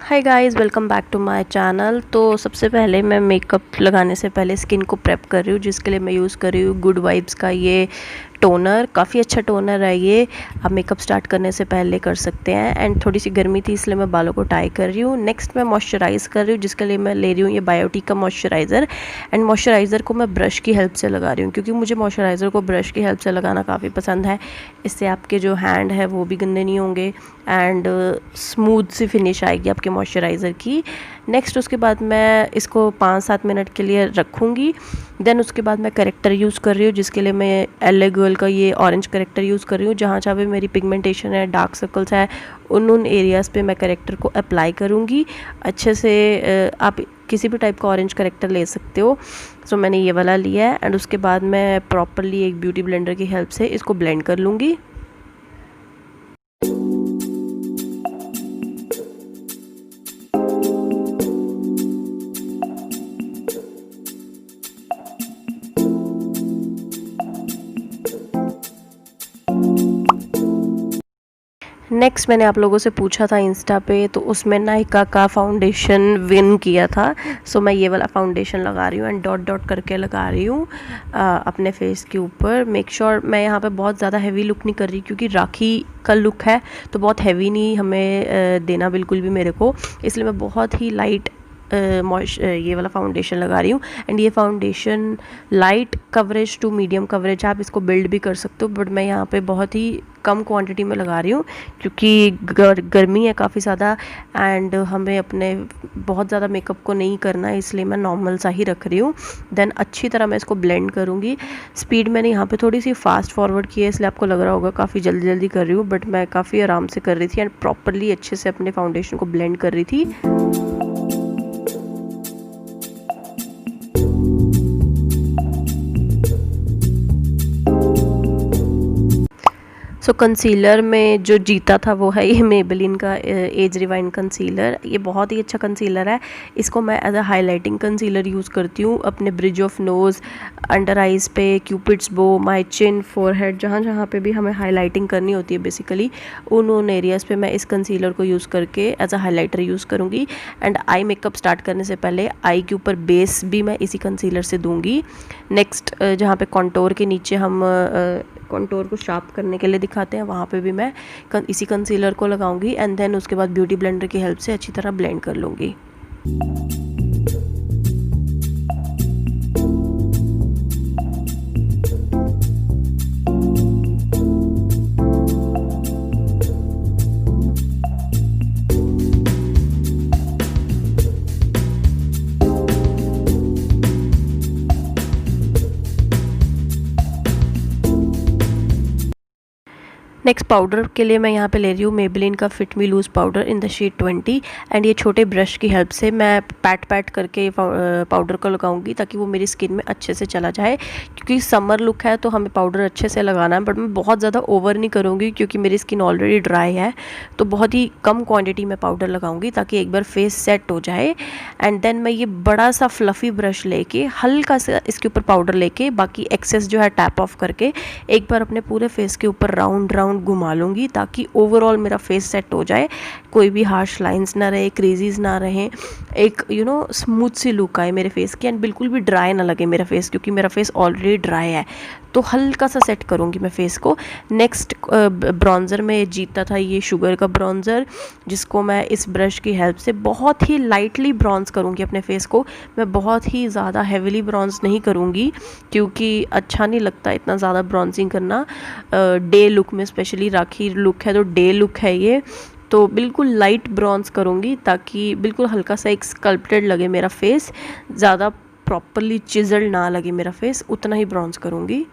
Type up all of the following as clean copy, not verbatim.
Hi guys, welcome back to my channel. तो सबसे पहले मैं मेकअप लगाने से पहले स्किन को प्रेप कर रही हूँ, जिसके लिए मैं यूज़ कर रही हूँ गुड वाइब्स का ये टोनर। काफ़ी अच्छा टोनर है ये, आप मेकअप स्टार्ट करने से पहले कर सकते हैं। एंड थोड़ी सी गर्मी थी इसलिए मैं बालों को टाई कर रही हूँ। नेक्स्ट मैं मॉइस्चराइज़ कर रही हूँ, जिसके लिए मैं ले रही हूँ ये बायोटिक का मॉइस्चराइज़र। एंड मॉइस्चराइज़र को मैं ब्रश की हेल्प से लगा रही हूँ, क्योंकि मुझे मॉइस्चराइज़र को ब्रश की हेल्प से लगाना काफ़ी पसंद है। इससे आपके जो हैंड है वो भी गंदे नहीं होंगे एंड स्मूथ सी फिनिश आएगी आपके मॉइस्चराइज़र की। नेक्स्ट उसके बाद मैं इसको 5-7 मिनट के लिए रखूँगी। देन उसके बाद मैं करेक्टर यूज़ कर रही हूँ, जिसके लिए मैं एल गर्ल का ये ऑरेंज करेक्टर यूज़ कर रही हूँ। जहाँ जहाँ पे मेरी पिगमेंटेशन है, डार्क सर्कल्स है, उन एरियाज़ पे मैं करेक्टर को अप्लाई करूँगी अच्छे से। आप किसी भी टाइप का ऑरेंज करेक्टर ले सकते हो। सो मैंने ये वाला लिया है एंड उसके बाद मैं प्रॉपरली एक ब्यूटी ब्लेंडर की हेल्प से इसको ब्लेंड कर लूँगी। नेक्स्ट मैंने आप लोगों से पूछा था इंस्टा पे, तो उसमें नायका का फाउंडेशन विन किया था। सो मैं ये वाला फाउंडेशन लगा रही हूँ एंड डॉट डॉट करके लगा रही हूँ अपने फेस के ऊपर। मेक श्योर मैं यहाँ पे बहुत ज़्यादा हैवी लुक नहीं कर रही, क्योंकि राखी का लुक है तो बहुत हैवी नहीं हमें देना बिल्कुल भी मेरे को, इसलिए मैं बहुत ही लाइट ये वाला फाउंडेशन लगा रही हूँ। एंड ये foundation light coverage to medium coverage, आप इसको बिल्ड भी कर सकते हो, बट मैं यहाँ पे बहुत ही कम क्वांटिटी में लगा रही हूँ, क्योंकि गर्मी है काफ़ी ज़्यादा एंड हमें अपने बहुत ज़्यादा मेकअप को नहीं करना है, इसलिए मैं नॉर्मल सा ही रख रही हूँ। देन अच्छी तरह मैं इसको ब्लेंड करूँगी। स्पीड मैंने यहाँ पे थोड़ी सी फास्ट फॉरवर्ड की है, इसलिए आपको लग रहा होगा काफ़ी जल्दी जल्दी कर रही हूँ, बट मैं काफ़ी आराम से कर रही थी एंड प्रॉपरली अच्छे से अपने फाउंडेशन को ब्लेंड कर रही थी। सो कंसीलर में जो जीता था वो है ये मेबेलिन का एज-रिवाइंड कंसीलर। ये बहुत ही अच्छा कंसीलर है। इसको मैं as a highlighting concealer use करती हूँ अपने bridge of nose, under eyes पे, cupid's bow, my chin, forehead, जहाँ जहाँ पे भी हमें हाईलाइटिंग करनी होती है बेसिकली उन एरियाज़ पे मैं इस कंसीलर को यूज़ करके एज अ हाईलाइटर यूज़ करूँगी। एंड आई मेकअप स्टार्ट करने से पहले आई के ऊपर बेस भी मैं इसी कंसीलर से दूँगी। नेक्स्ट जहाँ पे कॉन्टोर के नीचे हम कॉन्टोर को शार्प करने के लिए दिखाते हैं, वहाँ पे भी मैं इसी कंसीलर को लगाऊंगी एंड देन उसके बाद ब्यूटी ब्लेंडर की हेल्प से अच्छी तरह ब्लेंड कर लूँगी। नेक्स्ट पाउडर के लिए मैं यहाँ पे ले रही हूँ मेबेलिन का fit me loose powder in the shade 20 and ये छोटे ब्रश की हेल्प से मैं पैट करके ये पाउडर को लगाऊंगी, ताकि वो मेरी स्किन में अच्छे से चला जाए। क्योंकि समर लुक है तो हमें पाउडर अच्छे से लगाना है, बट मैं बहुत ज़्यादा ओवर नहीं करूँगी, क्योंकि मेरी स्किन ऑलरेडी ड्राई है। तो बहुत ही कम क्वान्टिटी में पाउडर लगाऊंगी ताकि एक बार फेस सेट हो जाए। एंड देन मैं ये बड़ा सा फ्लफ़ी ब्रश लेके हल्का सा इसके ऊपर पाउडर लेके बाकी एक्सेस जो है टैप ऑफ करके एक बार अपने पूरे फेस के ऊपर राउंड राउंड घुमा लूँगी, ताकि ओवरऑल मेरा फेस सेट हो जाए, कोई भी हार्श लाइंस ना रहे, क्रेजीज ना रहे, एक स्मूथ सी लुक आए मेरे फेस की एंड बिल्कुल भी ड्राई ना लगे मेरा फेस, क्योंकि मेरा फेस ऑलरेडी ड्राई है। तो हल्का सा सेट करूँगी मैं फेस को। नेक्स्ट ब्रॉन्ज़र में जीता था ये शुगर का ब्रॉन्ज़र, जिसको मैं इस ब्रश की हेल्प से बहुत ही लाइटली ब्रॉन्ज़ करूँगी अपने फेस को। मैं बहुत ही ज़्यादा हेविली ब्रॉन्ज़ नहीं करूँगी, क्योंकि अच्छा नहीं लगता इतना ज़्यादा ब्रॉन्जिंग करना डे लुक में, स्पेशली राखी लुक है तो डे लुक है ये। तो बिल्कुल लाइट ब्रॉन्ज करूँगी, ताकि बिल्कुल हल्का सा एक स्कल्प्टेड लगे मेरा फेस, ज़्यादा प्रॉपरली चिजल ना लगे मेरा फेस, उतना ही ब्रॉन्ज करूँगी।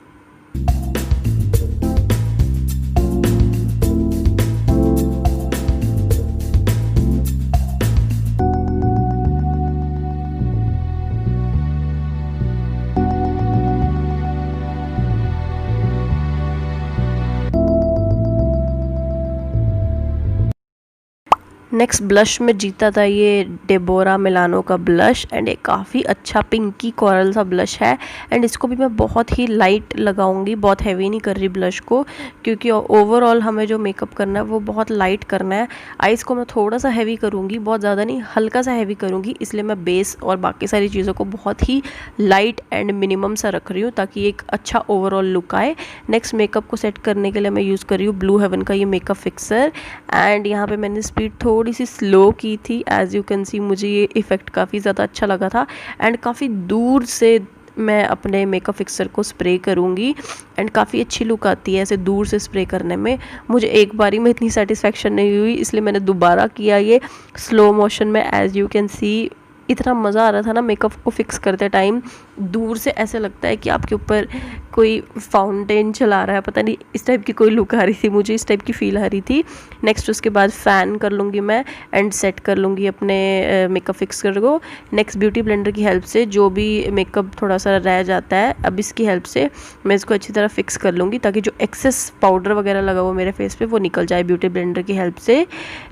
नेक्स्ट ब्लश में जीता था ये डेबोरा मिलानो का ब्लश एंड ये काफ़ी अच्छा पिंकी कोरल सा ब्लश है एंड इसको भी मैं बहुत ही लाइट लगाऊंगी, बहुत हैवी नहीं कर रही ब्लश को, क्योंकि ओवरऑल हमें जो मेकअप करना है वो बहुत लाइट करना है। आइज़ को मैं थोड़ा सा हैवी करूँगी, बहुत ज़्यादा नहीं, हल्का सा हैवी करूँगी, इसलिए मैं बेस और बाकी सारी चीज़ों को बहुत ही लाइट एंड मिनिमम सा रख रही हूँ ताकि एक अच्छा ओवरऑल लुक आए। नेक्स्ट मेकअप को सेट करने के लिए मैं यूज़ कर रही हूँ ब्लू हेवन का ये मेकअप फिक्सर एंड यहाँ पे मैंने स्पीड थोड़ी सी स्लो की थी। एज यू कैन सी मुझे ये इफ़ेक्ट काफ़ी ज़्यादा अच्छा लगा था एंड काफ़ी दूर से मैं अपने मेकअप फिक्सर को स्प्रे करूँगी एंड काफ़ी अच्छी लुक आती है ऐसे दूर से स्प्रे करने में। मुझे एक बारी में इतनी सेटिस्फेक्शन नहीं हुई, इसलिए मैंने दोबारा किया ये स्लो मोशन में। एज यू कैन सी इतना मज़ा आ रहा था ना मेकअप को फिक्स करते टाइम, दूर से ऐसे लगता है कि आपके ऊपर कोई फाउंटेन चला रहा है, पता नहीं इस टाइप की कोई लुक आ रही थी मुझे, इस टाइप की फील आ रही थी। नेक्स्ट उसके बाद फ़ैन कर लूँगी मैं एंड सेट कर लूँगी अपने मेकअप फिक्सर को। नेक्स्ट ब्यूटी ब्लेंडर की हेल्प से जो भी मेकअप थोड़ा सा रह जाता है, अब इसकी हेल्प से मैं इसको अच्छी तरह फिक्स कर लूँगी ताकि जो एक्सेस पाउडर वगैरह लगा हुआ मेरे फेस पे वो निकल जाए ब्यूटी ब्लेंडर की हेल्प से।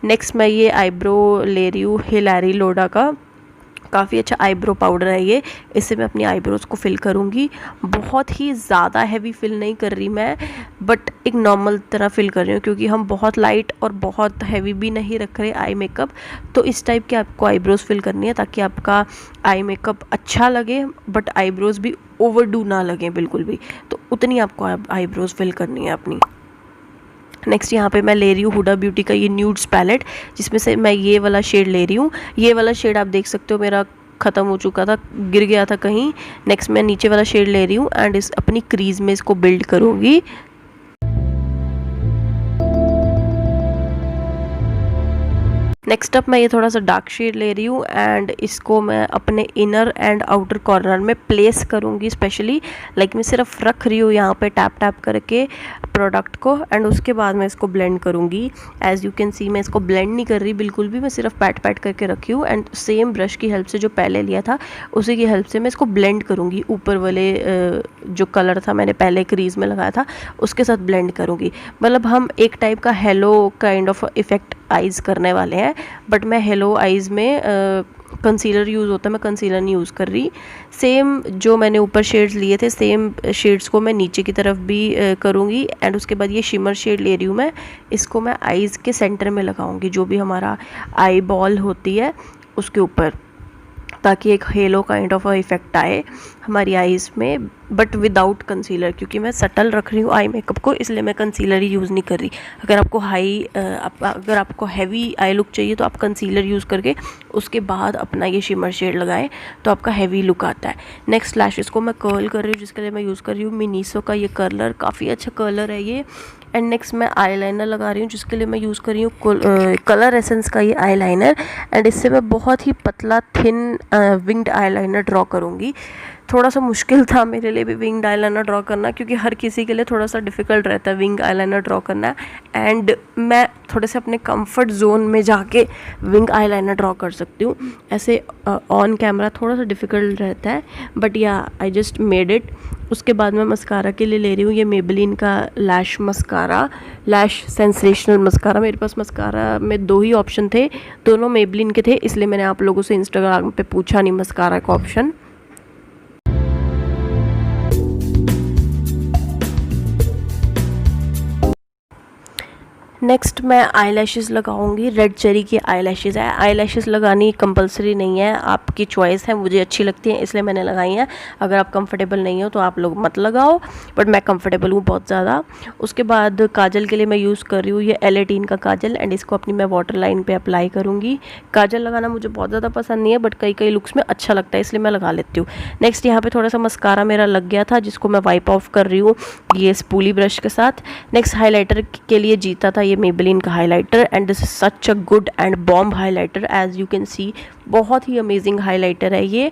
नेक्स्ट मैं ये आईब्रो ले रही हूँ हिलैरी लोडा का, काफ़ी अच्छा आईब्रो पाउडर है ये, इससे मैं अपनी आईब्रोज़ को फिल करूँगी। बहुत ही ज़्यादा हैवी फिल नहीं कर रही मैं, बट एक नॉर्मल तरह फिल कर रही हूँ क्योंकि हम बहुत लाइट और बहुत हैवी भी नहीं रख रहे आई मेकअप। तो इस टाइप की आपको आईब्रोज़ फिल करनी है ताकि आपका आई मेकअप अच्छा लगे बट आईब्रोज़ भी ओवरडू ना लगे बिल्कुल भी, तो उतनी आपको आईब्रोज़ फिल करनी है अपनी। नेक्स्ट यहाँ पे मैं ले रही हूँ हुडा ब्यूटी का ये न्यूड्स पैलेट, जिसमें से मैं ये वाला शेड ले रही हूँ। ये वाला शेड आप देख सकते हो मेरा ख़त्म हो चुका था, गिर गया था कहीं। नेक्स्ट मैं नीचे वाला शेड ले रही हूँ एंड इस अपनी क्रीज में इसको बिल्ड करूँगी। नेक्स्ट अप मैं ये थोड़ा सा डार्क शेड ले रही हूँ एंड इसको मैं अपने इनर एंड आउटर कॉर्नर में प्लेस करूँगी स्पेशली, लाइक मैं सिर्फ रख रही हूँ यहाँ पे टैप टैप करके प्रोडक्ट को एंड उसके बाद मैं इसको ब्लेंड करूँगी। एज़ यू कैन सी मैं इसको ब्लेंड नहीं कर रही बिल्कुल भी, मैं सिर्फ पैट पैट करके रखी हूँ एंड सेम ब्रश की हेल्प से जो पहले लिया था उसी की हेल्प से मैं इसको ब्लेंड करूँगी। ऊपर वाले जो कलर था मैंने पहले क्रीज में लगाया था उसके साथ ब्लेंड करूँगी। मतलब हम एक टाइप का hello kind of effect eyes करने वाले हैं, बट मैं हेलो आइज़ में कंसीलर यूज़ होता है, मैं कंसीलर नहीं यूज़ कर रही। सेम जो मैंने ऊपर शेड्स लिए थे सेम शेड्स को मैं नीचे की तरफ भी करूँगी एंड उसके बाद ये शिमर शेड ले रही हूँ मैं, इसको मैं आइज़ के सेंटर में लगाऊंगी, जो भी हमारा आई बॉल होती है उसके ऊपर, ताकि एक हेलो काइंड ऑफ इफेक्ट आए हमारी आईज़ में, बट विदाउट कंसीलर, क्योंकि मैं सटल रख रही हूँ आई मेकअप को, इसलिए मैं कंसीलर ही यूज़ नहीं कर रही। अगर आपको हैवी आई लुक चाहिए तो आप कंसीलर यूज़ करके उसके बाद अपना ये शिमर शेड लगाएं तो आपका हैवी लुक आता है। नेक्स्ट लैशेस को मैं कर्ल कर रही हूँ, जिसके लिए मैं यूज़ कर रही हूँ मिनीसो का ये कर्लर, काफ़ी अच्छा कर्लर है ये। एंड नेक्स्ट मैं आईलाइनर लगा रही हूँ, जिसके लिए मैं यूज़ कर रही हूँ कलरसेंस का ये आईलाइनर एंड इससे मैं बहुत ही पतला थिन विंग्ड आईलाइनर ड्रॉ करूँगी। थोड़ा सा मुश्किल था मेरे लिए भी विंग आईलाइनर ड्रॉ करना, क्योंकि हर किसी के लिए थोड़ा सा डिफ़िकल्ट रहता है विंग आईलाइनर ड्रॉ करना, एंड मैं थोड़े से अपने कंफर्ट जोन में जाके विंग आईलाइनर ड्रॉ कर सकती हूँ। ऐसे ऑन कैमरा थोड़ा सा डिफ़िकल्ट रहता है, बट या आई जस्ट मेड इट। उसके बाद मैं मस्कारा के लिए ले रही हूँ ये मेबेलिन का लैश मस्कारा, लैश सेंसेशनल मस्कारा। मेरे पास मस्कारा में दो ही ऑप्शन थे, दोनों मेबेलिन के थे, इसलिए मैंने आप लोगों से इंस्टाग्राम पे पूछा नहीं मस्कारा का ऑप्शन। नेक्स्ट मैं आई लैशेज़ लगाऊंगी, रेड चेरी की आई लैशेज़ है। आई लैशेज़ लगानी कंपलसरी नहीं है, आपकी चॉइस है, मुझे अच्छी लगती है इसलिए मैंने लगाई हैं। अगर आप कंफर्टेबल नहीं हो तो आप लोग मत लगाओ, बट मैं कंफर्टेबल हूँ बहुत ज़्यादा। उसके बाद काजल के लिए मैं यूज़ कर रही हूँ ये L18 का काजल, एंड इसको अपनी मैं वाटर लाइन पर अप्लाई करूँगी। काजल लगाना मुझे बहुत ज़्यादा पसंद नहीं है, बट कई कई लुक्स में अच्छा लगता है इसलिए मैं लगा लेती हूँ। नेक्स्ट यहाँ पर थोड़ा सा मस्कारा मेरा लग गया था, जिसको मैं वाइप ऑफ कर रही हूँ ये स्पूली ब्रश के साथ। नेक्स्ट हाईलाइटर के लिए जीता था Maybelline का highlighter, and this is such a good and bomb highlighter, as you can see बहुत ही अमेजिंग हाइलाइटर है ये,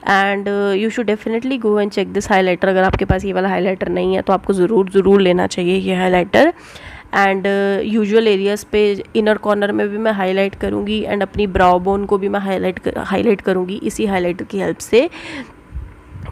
and you should definitely go and check this highlighter. अगर आपके पास ये वाला हाइलाइटर नहीं है तो आपको ज़रूर लेना चाहिए ये हाइलाइटर। एंड यूजुअल एरियाज़ पे इनर कॉर्नर में भी मैं हाईलाइट करूँगी, एंड अपनी ब्राउ बोन को भी मैं हाईलाइट करूँगी इसी हाइलाइटर की हेल्प से।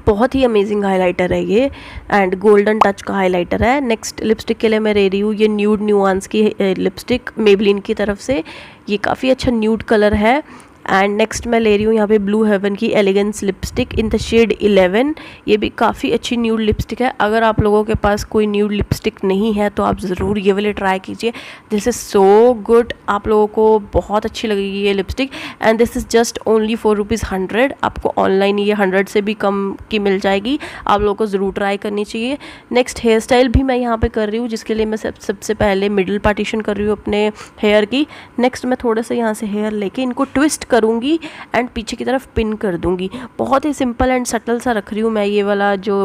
बहुत ही अमेजिंग हाइलाइटर है ये, एंड गोल्डन टच का हाइलाइटर है। नेक्स्ट लिपस्टिक के लिए मैं ले रही हूँ ये न्यूड नुआंस की लिपस्टिक मेबलिन की तरफ से। ये काफ़ी अच्छा न्यूड कलर है। एंड नेक्स्ट मैं ले रही हूँ यहाँ पे ब्लू हेवन की elegance lipstick in the shade 11। ये भी काफ़ी अच्छी न्यूड लिपस्टिक है। अगर आप लोगों के पास कोई न्यूड लिपस्टिक नहीं है तो आप ज़रूर ये वाले ट्राई कीजिए। दिस इज़ सो गुड, आप लोगों को बहुत अच्छी लगेगी ये lipstick. And this is just only ₹400। आपको ऑनलाइन ये 100 से भी कम की मिल जाएगी, आप लोगों को ज़रूर ट्राई करनी चाहिए। नेक्स्ट हेयर स्टाइल भी मैं यहाँ पे कर रही हूँ, जिसके लिए मैं सबसे पहले मिडिल पार्टीशन कर रही हूँ अपने हेयर की। नेक्स्ट मैं थोड़ा सा यहाँ से हेयर लेके इनको ट्विस्ट करूँगी एंड पीछे की तरफ पिन कर दूँगी। बहुत ही सिंपल एंड सटल सा रख रही हूँ मैं ये वाला जो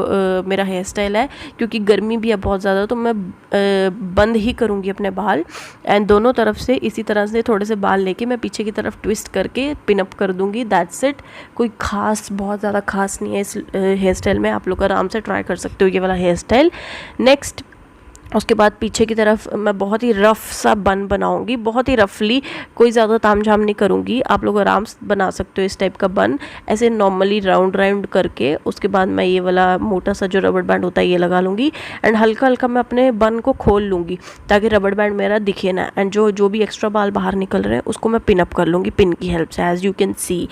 मेरा हेयर स्टाइल है, क्योंकि गर्मी भी है बहुत ज़्यादा, तो मैं बंद ही करूँगी अपने बाल। एंड दोनों तरफ से इसी तरह से थोड़े से बाल लेके मैं पीछे की तरफ ट्विस्ट करके पिन अप कर दूँगी। That's it. कोई खास, बहुत ज़्यादा खास नहीं है इस हेयर स्टाइल में, आप लोग आराम से ट्राई कर सकते हो ये वाला हेयर स्टाइल। नेक्स्ट उसके बाद पीछे की तरफ मैं बहुत ही रफ़ सा बन बनाऊंगी, बहुत ही रफली, कोई ज़्यादा तामझाम नहीं करूंगी। आप लोग आराम से बना सकते हो इस टाइप का बन, ऐसे नॉर्मली राउंड राउंड करके। उसके बाद मैं ये वाला मोटा सा जो रबड़ बैंड होता है ये लगा लूँगी एंड हल्का हल्का मैं अपने बन को खोल लूँगी ताकि रबड़ बैंड मेरा दिखे ना। एंड जो भी एक्स्ट्रा बाल बाहर निकल रहे हैं उसको मैं पिन अप कर लूँगी पिन की हेल्प से, as you can C.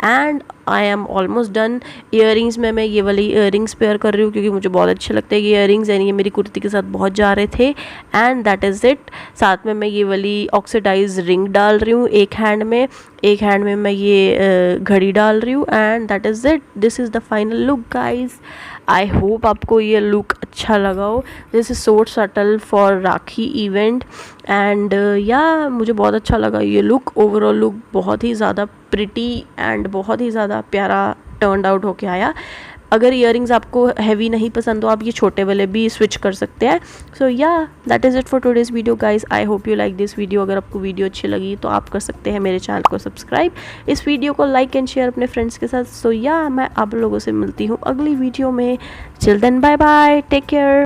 And I am almost done. Earrings में मैं ये वाली ईयरिंग्स पेयर कर रही हूँ क्योंकि मुझे बहुत अच्छे लगते हैं ये ईयरिंग्स, यानी ये मेरी कुर्ती के साथ बहुत जा रहे थे। And that is it. साथ में मैं ये वाली ऑक्सीडाइज रिंग डाल रही हूँ एक हैंड में मैं ये घड़ी डाल रही हूँ। And that is it. This is the final look guys. I hope आपको ये लुक अच्छा लगा हो। This is so subtle for rakhi event and या मुझे बहुत अच्छा लगा ये लुक। ओवरऑल लुक बहुत ही ज़्यादा प्रिटी एंड बहुत ही ज़्यादा प्यारा टर्न आउट होके आया। अगर ईयरिंग्स आपको हैवी नहीं पसंद तो आप ये छोटे वाले भी स्विच कर सकते हैं। सो या that is it for today's video guys. I hope you like this video. अगर आपको वीडियो अच्छी लगी तो आप कर सकते हैं मेरे चैनल को सब्सक्राइब, इस वीडियो को लाइक एंड शेयर अपने फ्रेंड्स के साथ। सो या मैं आप लोगों से मिलती हूँ अगली वीडियो में। Till then bye bye, take care.